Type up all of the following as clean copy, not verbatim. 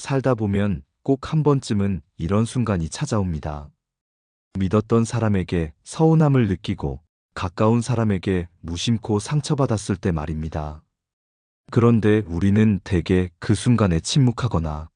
살다 보면 꼭 한 번쯤은 이런 순간이 찾아옵니다. 믿었던 사람에게 서운함을 느끼고 가까운 사람에게 무심코 상처받았을 때 말입니다. 그런데 우리는 대개 그 순간에 침묵하거나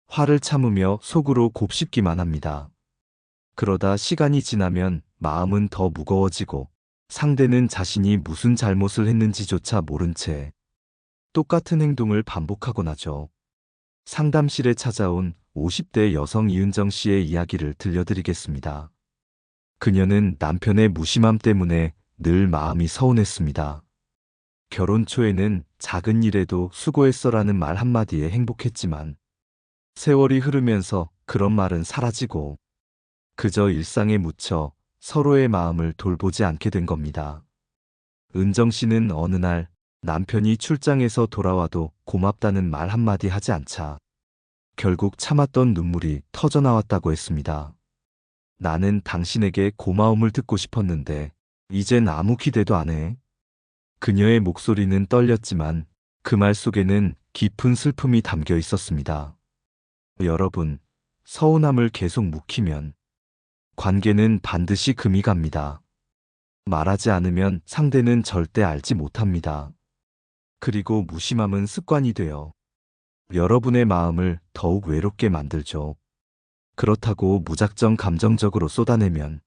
화를 참으며 속으로 곱씹기만 합니다. 그러다 시간이 지나면 마음은 더 무거워지고 상대는 자신이 무슨 잘못을 했는지조차 모른 채 똑같은 행동을 반복하곤 하죠. 상담실에 찾아온 50대 여성 이은정 씨의 이야기를 들려드리겠습니다. 그녀는 남편의 무심함 때문에 늘 마음이 서운했습니다. 결혼 초에는 작은 일에도 수고했어라는 말 한마디에 행복했지만 세월이 흐르면서 그런 말은 사라지고 그저 일상에 묻혀 서로의 마음을 돌보지 않게 된 겁니다. 은정 씨는 어느 날 남편이 출장에서 돌아와도 고맙다는 말 한마디 하지 않자 결국 참았던 눈물이 터져 나왔다고 했습니다. 나는 당신에게 고마움을 듣고 싶었는데 이젠 아무 기대도 안 해. 그녀의 목소리는 떨렸지만 그 말 속에는 깊은 슬픔이 담겨 있었습니다. 여러분, 서운함을 계속 묵히면 관계는 반드시 금이 갑니다. 말하지 않으면 상대는 절대 알지 못합니다. 그리고 무심함은 습관이 되어 여러분의 마음을 더욱 외롭게 만들죠. 그렇다고 무작정 감정적으로 쏟아내면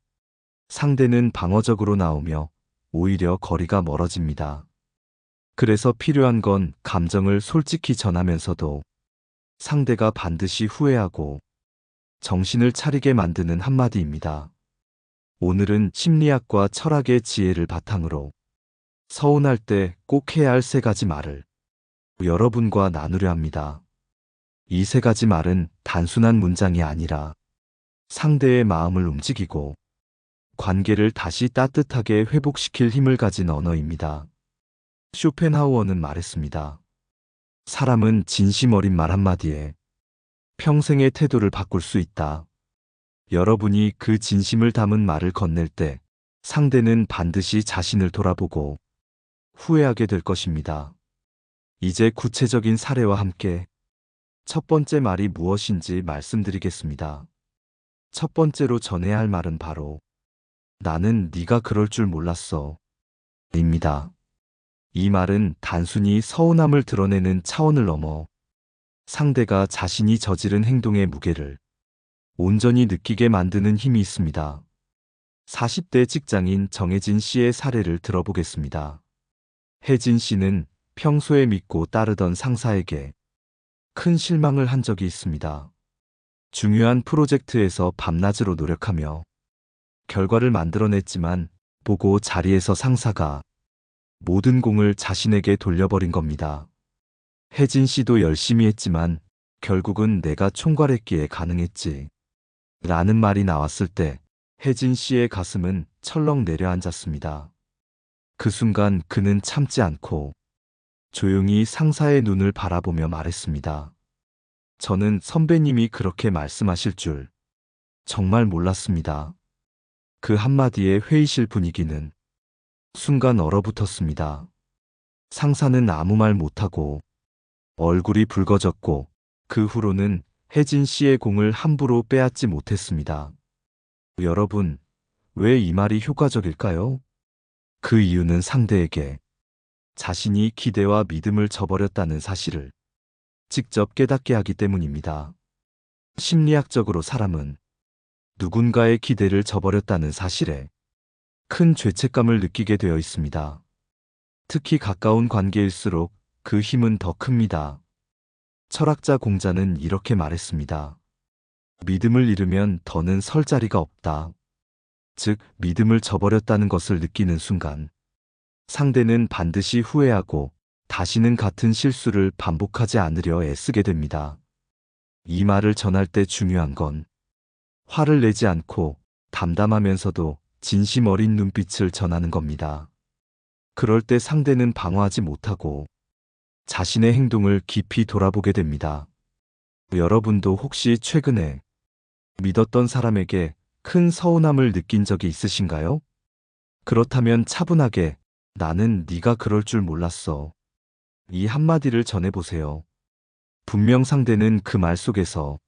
상대는 방어적으로 나오며 오히려 거리가 멀어집니다. 그래서 필요한 건 감정을 솔직히 전하면서도 상대가 반드시 후회하고 정신을 차리게 만드는 한마디입니다. 오늘은 심리학과 철학의 지혜를 바탕으로 서운할 때 꼭 해야 할 3가지 말을 여러분과 나누려 합니다. 이 3가지 말은 단순한 문장이 아니라 상대의 마음을 움직이고 관계를 다시 따뜻하게 회복시킬 힘을 가진 언어입니다. 쇼펜하우어는 말했습니다. 사람은 진심 어린 말 한마디에 평생의 태도를 바꿀 수 있다. 여러분이 그 진심을 담은 말을 건넬 때 상대는 반드시 자신을 돌아보고 후회하게 될 것입니다. 이제 구체적인 사례와 함께 첫 번째 말이 무엇인지 말씀드리겠습니다. 첫 번째로 전해야 할 말은 바로 나는 네가 그럴 줄 몰랐어 입니다. 이 말은 단순히 서운함을 드러내는 차원을 넘어 상대가 자신이 저지른 행동의 무게를 온전히 느끼게 만드는 힘이 있습니다. 40대 직장인 정혜진 씨의 사례를 들어보겠습니다. 혜진 씨는 평소에 믿고 따르던 상사에게 큰 실망을 한 적이 있습니다. 중요한 프로젝트에서 밤낮으로 노력하며 결과를 만들어냈지만 보고 자리에서 상사가 모든 공을 자신에게 돌려버린 겁니다. 혜진 씨도 열심히 했지만 결국은 내가 총괄했기에 가능했지. 라는 말이 나왔을 때 혜진 씨의 가슴은 철렁 내려앉았습니다. 그 순간 그는 참지 않고 조용히 상사의 눈을 바라보며 말했습니다. 저는 선배님이 그렇게 말씀하실 줄 정말 몰랐습니다. 그 한마디에 회의실 분위기는 순간 얼어붙었습니다. 상사는 아무 말 못하고 얼굴이 붉어졌고 그 후로는 혜진 씨의 공을 함부로 빼앗지 못했습니다. 여러분, 왜 이 말이 효과적일까요? 그 이유는 상대에게 자신이 기대와 믿음을 저버렸다는 사실을 직접 깨닫게 하기 때문입니다. 심리학적으로 사람은 누군가의 기대를 저버렸다는 사실에 큰 죄책감을 느끼게 되어 있습니다. 특히 가까운 관계일수록 그 힘은 더 큽니다. 철학자 공자는 이렇게 말했습니다. 믿음을 잃으면 더는 설 자리가 없다. 즉, 믿음을 저버렸다는 것을 느끼는 순간 상대는 반드시 후회하고 다시는 같은 실수를 반복하지 않으려 애쓰게 됩니다. 이 말을 전할 때 중요한 건 화를 내지 않고 담담하면서도 진심 어린 눈빛을 전하는 겁니다. 그럴 때 상대는 방어하지 못하고 자신의 행동을 깊이 돌아보게 됩니다. 여러분도 혹시 최근에 믿었던 사람에게 큰 서운함을 느낀 적이 있으신가요? 그렇다면 차분하게 나는 네가 그럴 줄 몰랐어. 이 한마디를 전해보세요. 분명 상대는 그 말 속에서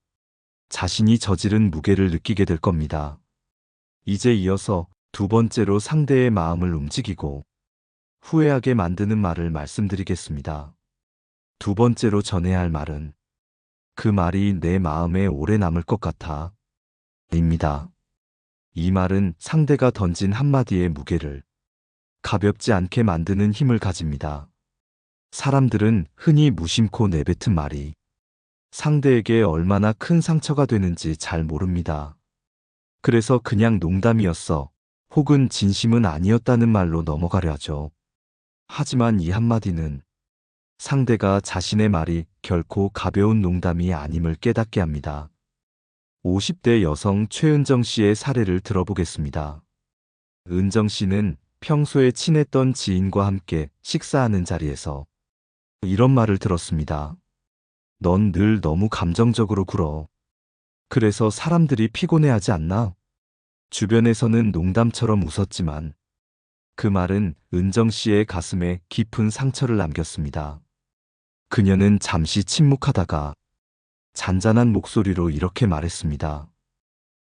자신이 저지른 무게를 느끼게 될 겁니다. 이제 이어서 두 번째로 상대의 마음을 움직이고 후회하게 만드는 말을 말씀드리겠습니다. 두 번째로 전해야 할 말은 그 말이 내 마음에 오래 남을 것 같아 입니다. 이 말은 상대가 던진 한마디의 무게를 가볍지 않게 만드는 힘을 가집니다. 사람들은 흔히 무심코 내뱉은 말이 상대에게 얼마나 큰 상처가 되는지 잘 모릅니다. 그래서 그냥 농담이었어 혹은 진심은 아니었다는 말로 넘어가려 하죠. 하지만 이 한마디는 상대가 자신의 말이 결코 가벼운 농담이 아님을 깨닫게 합니다. 50대 여성 최은정 씨의 사례를 들어보겠습니다. 은정 씨는 평소에 친했던 지인과 함께 식사하는 자리에서 이런 말을 들었습니다. 넌 늘 너무 감정적으로 굴어. 그래서 사람들이 피곤해하지 않나? 주변에서는 농담처럼 웃었지만 그 말은 은정 씨의 가슴에 깊은 상처를 남겼습니다. 그녀는 잠시 침묵하다가 잔잔한 목소리로 이렇게 말했습니다.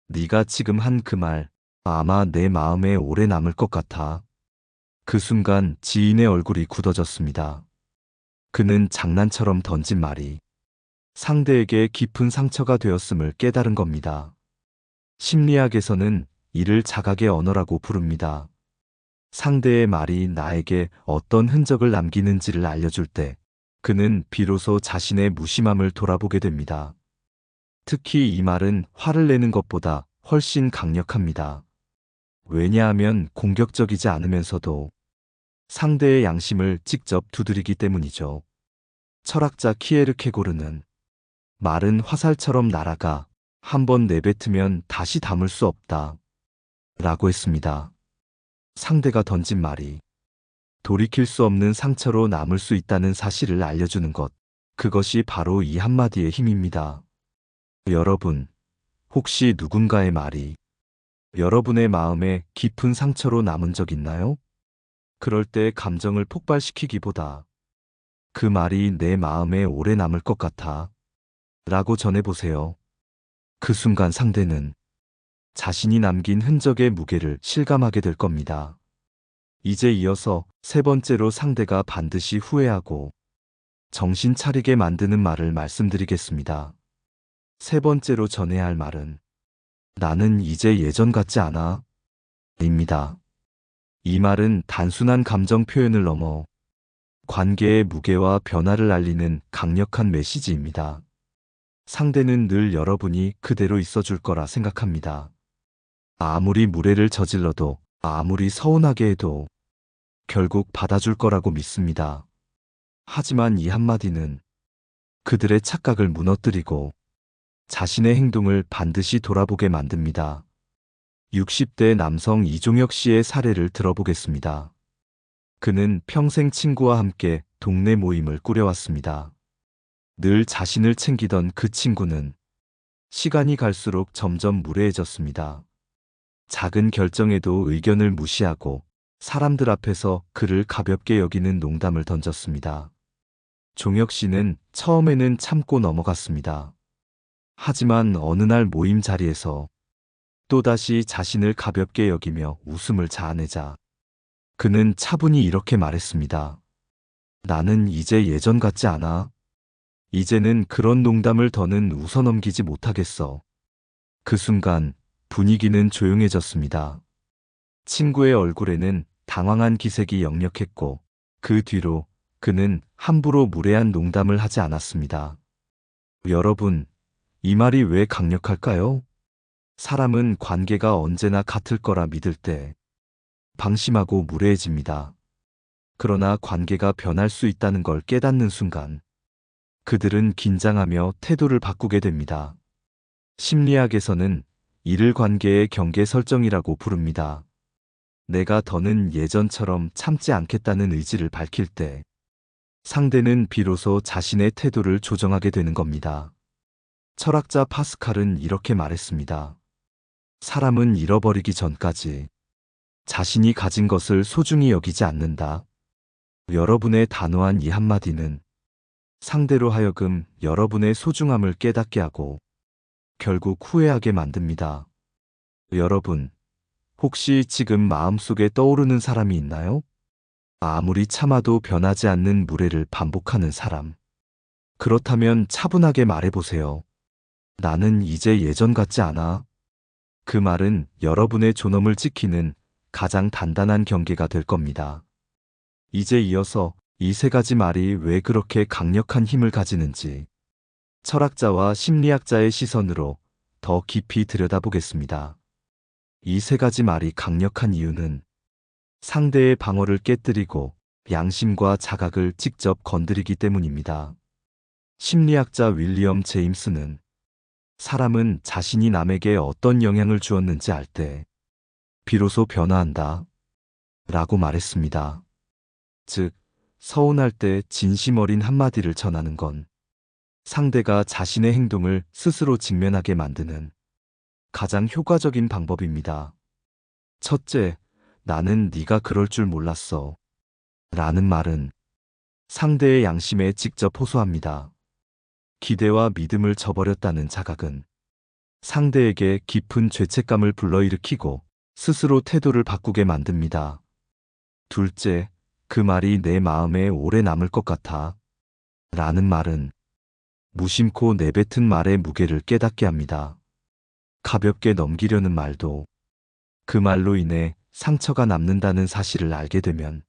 네가 지금 한 그 말 아마 내 마음에 오래 남을 것 같아. 그 순간 지인의 얼굴이 굳어졌습니다. 그는 장난처럼 던진 말이 상대에게 깊은 상처가 되었음을 깨달은 겁니다. 심리학에서는 이를 자각의 언어라고 부릅니다. 상대의 말이 나에게 어떤 흔적을 남기는지를 알려줄 때 그는 비로소 자신의 무심함을 돌아보게 됩니다. 특히 이 말은 화를 내는 것보다 훨씬 강력합니다. 왜냐하면 공격적이지 않으면서도 상대의 양심을 직접 두드리기 때문이죠. 철학자 키에르케고르는 말은 화살처럼 날아가 한번 내뱉으면 다시 담을 수 없다 라고 했습니다. 상대가 던진 말이 돌이킬 수 없는 상처로 남을 수 있다는 사실을 알려주는 것, 그것이 바로 이 한마디의 힘입니다. 여러분, 혹시 누군가의 말이 여러분의 마음에 깊은 상처로 남은 적 있나요? 그럴 때 감정을 폭발시키기보다 그 말이 내 마음에 오래 남을 것 같아 라고 전해보세요. 그 순간 상대는 자신이 남긴 흔적의 무게를 실감하게 될 겁니다. 이제 이어서 세 번째로 상대가 반드시 후회하고 정신 차리게 만드는 말을 말씀드리겠습니다. 세 번째로 전해야 할 말은 나는 이제 예전 같지 않아 입니다. 이 말은 단순한 감정 표현을 넘어 관계의 무게와 변화를 알리는 강력한 메시지입니다. 상대는 늘 여러분이 그대로 있어줄 거라 생각합니다. 아무리 무례를 저질러도 아무리 서운하게 해도 결국 받아줄 거라고 믿습니다. 하지만 이 한마디는 그들의 착각을 무너뜨리고 자신의 행동을 반드시 돌아보게 만듭니다. 60대 남성 이종혁 씨의 사례를 들어보겠습니다. 그는 평생 친구와 함께 동네 모임을 꾸려왔습니다. 늘 자신을 챙기던 그 친구는 시간이 갈수록 점점 무례해졌습니다. 작은 결정에도 의견을 무시하고 사람들 앞에서 그를 가볍게 여기는 농담을 던졌습니다. 종혁 씨는 처음에는 참고 넘어갔습니다. 하지만 어느 날 모임 자리에서 또다시 자신을 가볍게 여기며 웃음을 자아내자 그는 차분히 이렇게 말했습니다. 나는 이제 예전 같지 않아. 이제는 그런 농담을 더는 웃어넘기지 못하겠어. 그 순간 분위기는 조용해졌습니다. 친구의 얼굴에는 당황한 기색이 역력했고 그 뒤로 그는 함부로 무례한 농담을 하지 않았습니다. 여러분, 이 말이 왜 강력할까요? 사람은 관계가 언제나 같을 거라 믿을 때 방심하고 무례해집니다. 그러나 관계가 변할 수 있다는 걸 깨닫는 순간 그들은 긴장하며 태도를 바꾸게 됩니다. 심리학에서는 이를 관계의 경계 설정이라고 부릅니다. 내가 더는 예전처럼 참지 않겠다는 의지를 밝힐 때 상대는 비로소 자신의 태도를 조정하게 되는 겁니다. 철학자 파스칼은 이렇게 말했습니다. 사람은 잃어버리기 전까지 자신이 가진 것을 소중히 여기지 않는다. 여러분의 단호한 이 한마디는 상대로 하여금 여러분의 소중함을 깨닫게 하고 결국 후회하게 만듭니다. 여러분, 혹시 지금 마음속에 떠오르는 사람이 있나요? 아무리 참아도 변하지 않는 무례를 반복하는 사람. 그렇다면 차분하게 말해보세요. 나는 이제 예전 같지 않아. 그 말은 여러분의 존엄을 지키는 가장 단단한 경계가 될 겁니다. 이제 이어서 이 세 가지 말이 왜 그렇게 강력한 힘을 가지는지 철학자와 심리학자의 시선으로 더 깊이 들여다보겠습니다. 이 세 가지 말이 강력한 이유는 상대의 방어를 깨뜨리고 양심과 자각을 직접 건드리기 때문입니다. 심리학자 윌리엄 제임스는 사람은 자신이 남에게 어떤 영향을 주었는지 알 때 비로소 변화한다 라고 말했습니다. 즉, 서운할 때 진심 어린 한마디를 전하는 건 상대가 자신의 행동을 스스로 직면하게 만드는 가장 효과적인 방법입니다. 첫째, 나는 네가 그럴 줄 몰랐어 라는 말은 상대의 양심에 직접 호소합니다. 기대와 믿음을 저버렸다는 자각은 상대에게 깊은 죄책감을 불러일으키고 스스로 태도를 바꾸게 만듭니다. 둘째, 그 말이 내 마음에 오래 남을 것 같아 라는 말은 무심코 내뱉은 말의 무게를 깨닫게 합니다. 가볍게 넘기려는 말도 그 말로 인해 상처가 남는다는 사실을 알게 되면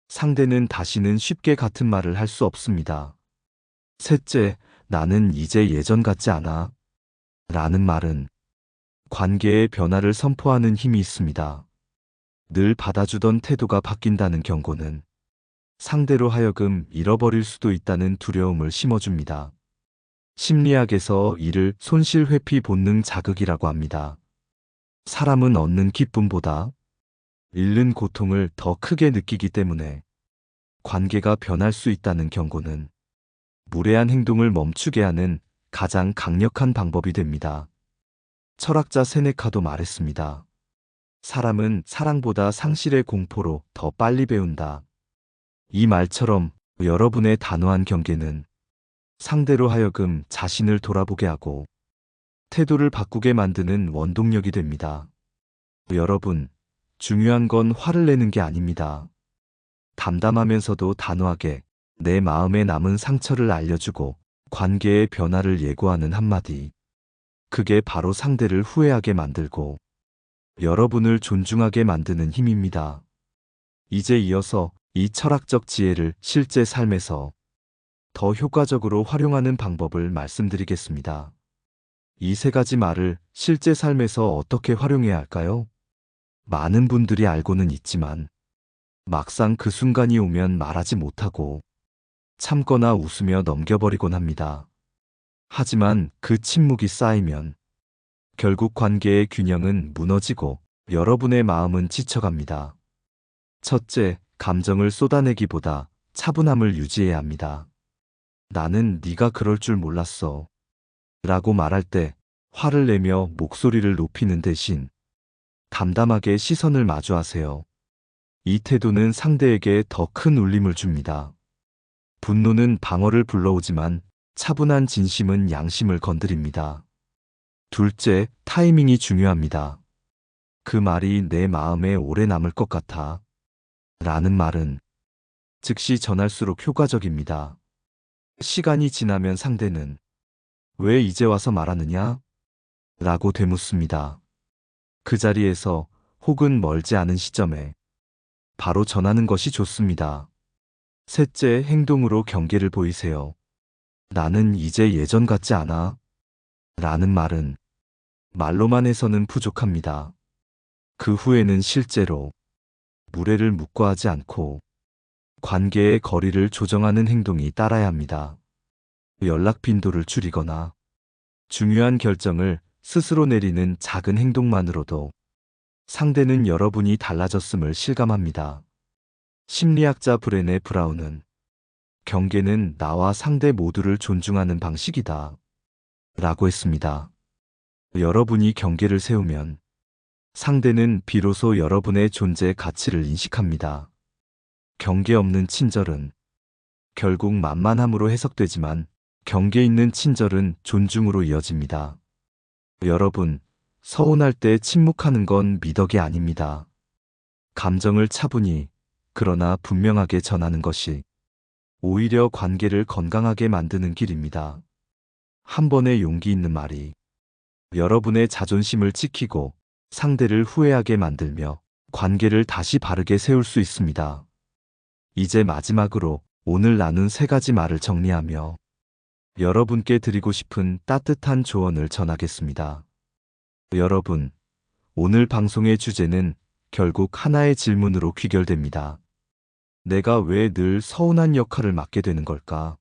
상대는 다시는 쉽게 같은 말을 할 수 없습니다. 셋째, 나는 이제 예전 같지 않아 라는 말은 관계의 변화를 선포하는 힘이 있습니다. 늘 받아주던 태도가 바뀐다는 경고는 상대로 하여금 잃어버릴 수도 있다는 두려움을 심어줍니다. 심리학에서 이를 손실회피 본능 자극이라고 합니다. 사람은 얻는 기쁨보다 잃는 고통을 더 크게 느끼기 때문에 관계가 변할 수 있다는 경고는 무례한 행동을 멈추게 하는 가장 강력한 방법이 됩니다. 철학자 세네카도 말했습니다. 사람은 사랑보다 상실의 공포로 더 빨리 배운다. 이 말처럼 여러분의 단호한 경계는 상대로 하여금 자신을 돌아보게 하고 태도를 바꾸게 만드는 원동력이 됩니다. 여러분, 중요한 건 화를 내는 게 아닙니다. 담담하면서도 단호하게 내 마음에 남은 상처를 알려주고 관계의 변화를 예고하는 한마디. 그게 바로 상대를 후회하게 만들고 여러분을 존중하게 만드는 힘입니다. 이제 이어서 이 철학적 지혜를 실제 삶에서 더 효과적으로 활용하는 방법을 말씀드리겠습니다. 이 세 가지 말을 실제 삶에서 어떻게 활용해야 할까요? 많은 분들이 알고는 있지만 막상 그 순간이 오면 말하지 못하고 참거나 웃으며 넘겨버리곤 합니다. 하지만 그 침묵이 쌓이면 결국 관계의 균형은 무너지고 여러분의 마음은 지쳐갑니다. 첫째, 감정을 쏟아내기보다 차분함을 유지해야 합니다. 나는 네가 그럴 줄 몰랐어 라고 말할 때 화를 내며 목소리를 높이는 대신 담담하게 시선을 마주하세요. 이 태도는 상대에게 더 큰 울림을 줍니다. 분노는 방어를 불러오지만 차분한 진심은 양심을 건드립니다. 둘째, 타이밍이 중요합니다. 그 말이 내 마음에 오래 남을 것 같아 라는 말은 즉시 전할수록 효과적입니다. 시간이 지나면 상대는 왜 이제 와서 말하느냐? 라고 되묻습니다. 그 자리에서 혹은 멀지 않은 시점에 바로 전하는 것이 좋습니다. 셋째, 행동으로 경계를 보이세요. 나는 이제 예전 같지 않아 라는 말은 말로만 해서는 부족합니다. 그 후에는 실제로 무례를 묵과하지 않고 관계의 거리를 조정하는 행동이 따라야 합니다. 연락 빈도를 줄이거나 중요한 결정을 스스로 내리는 작은 행동만으로도 상대는 여러분이 달라졌음을 실감합니다. 심리학자 브레네 브라운은 경계는 나와 상대 모두를 존중하는 방식이다 라고 했습니다. 여러분이 경계를 세우면 상대는 비로소 여러분의 존재 가치를 인식합니다. 경계 없는 친절은 결국 만만함으로 해석되지만 경계 있는 친절은 존중으로 이어집니다. 여러분, 서운할 때 침묵하는 건 미덕이 아닙니다. 감정을 차분히, 그러나 분명하게 전하는 것이 오히려 관계를 건강하게 만드는 길입니다. 한 번의 용기 있는 말이 여러분의 자존심을 지키고 상대를 후회하게 만들며 관계를 다시 바르게 세울 수 있습니다. 이제 마지막으로 오늘 나눈 3가지 말을 정리하며 여러분께 드리고 싶은 따뜻한 조언을 전하겠습니다. 여러분, 오늘 방송의 주제는 결국 하나의 질문으로 귀결됩니다. 내가 왜 늘 서운한 역할을 맡게 되는 걸까?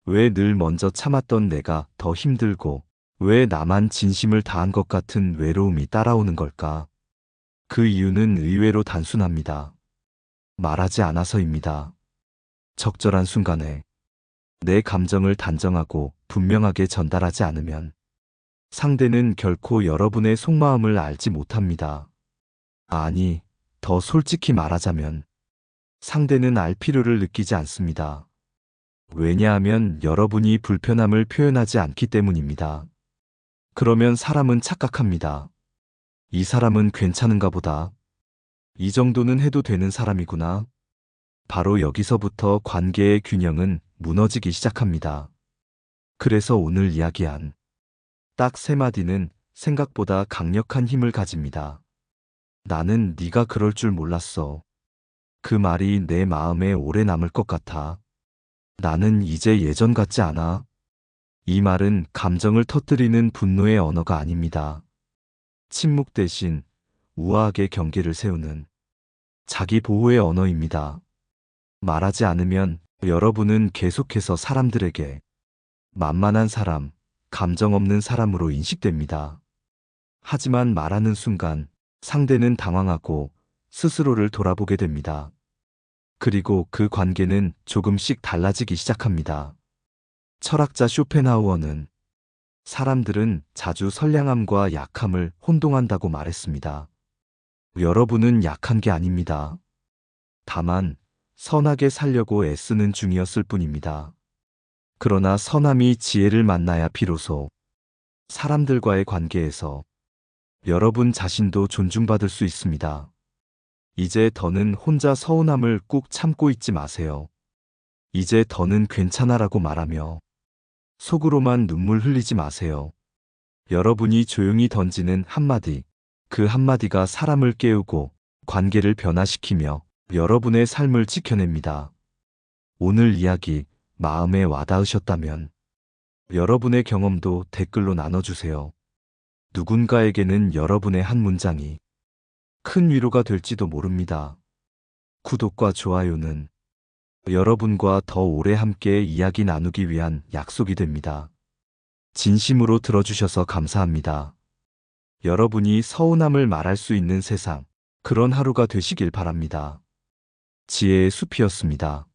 왜 늘 먼저 참았던 내가 더 힘들고 왜 나만 진심을 다한 것 같은 외로움이 따라오는 걸까? 그 이유는 의외로 단순합니다. 말하지 않아서입니다. 적절한 순간에 내 감정을 단정하고 분명하게 전달하지 않으면 상대는 결코 여러분의 속마음을 알지 못합니다. 아니, 더 솔직히 말하자면 상대는 알 필요를 느끼지 않습니다. 왜냐하면 여러분이 불편함을 표현하지 않기 때문입니다. 그러면 사람은 착각합니다. 이 사람은 괜찮은가 보다. 이 정도는 해도 되는 사람이구나. 바로 여기서부터 관계의 균형은 무너지기 시작합니다. 그래서 오늘 이야기한 딱 3마디는 생각보다 강력한 힘을 가집니다. 나는 네가 그럴 줄 몰랐어. 그 말이 내 마음에 오래 남을 것 같아. 나는 이제 예전 같지 않아. 이 말은 감정을 터뜨리는 분노의 언어가 아닙니다. 침묵 대신 우아하게 경계를 세우는 자기 보호의 언어입니다. 말하지 않으면 여러분은 계속해서 사람들에게 만만한 사람, 감정 없는 사람으로 인식됩니다. 하지만 말하는 순간 상대는 당황하고 스스로를 돌아보게 됩니다. 그리고 그 관계는 조금씩 달라지기 시작합니다. 철학자 쇼펜하우어는 사람들은 자주 선량함과 약함을 혼동한다고 말했습니다. 여러분은 약한 게 아닙니다. 다만 선하게 살려고 애쓰는 중이었을 뿐입니다. 그러나 선함이 지혜를 만나야 비로소 사람들과의 관계에서 여러분 자신도 존중받을 수 있습니다. 이제 더는 혼자 서운함을 꾹 참고 있지 마세요. 이제 더는 괜찮아라고 말하며 속으로만 눈물 흘리지 마세요. 여러분이 조용히 던지는 한마디, 그 한마디가 사람을 깨우고 관계를 변화시키며 여러분의 삶을 지켜냅니다. 오늘 이야기 마음에 와닿으셨다면 여러분의 경험도 댓글로 나눠주세요. 누군가에게는 여러분의 한 문장이 큰 위로가 될지도 모릅니다. 구독과 좋아요는 여러분과 더 오래 함께 이야기 나누기 위한 약속이 됩니다. 진심으로 들어주셔서 감사합니다. 여러분이 서운함을 말할 수 있는 세상, 그런 하루가 되시길 바랍니다. 지혜의 숲이었습니다.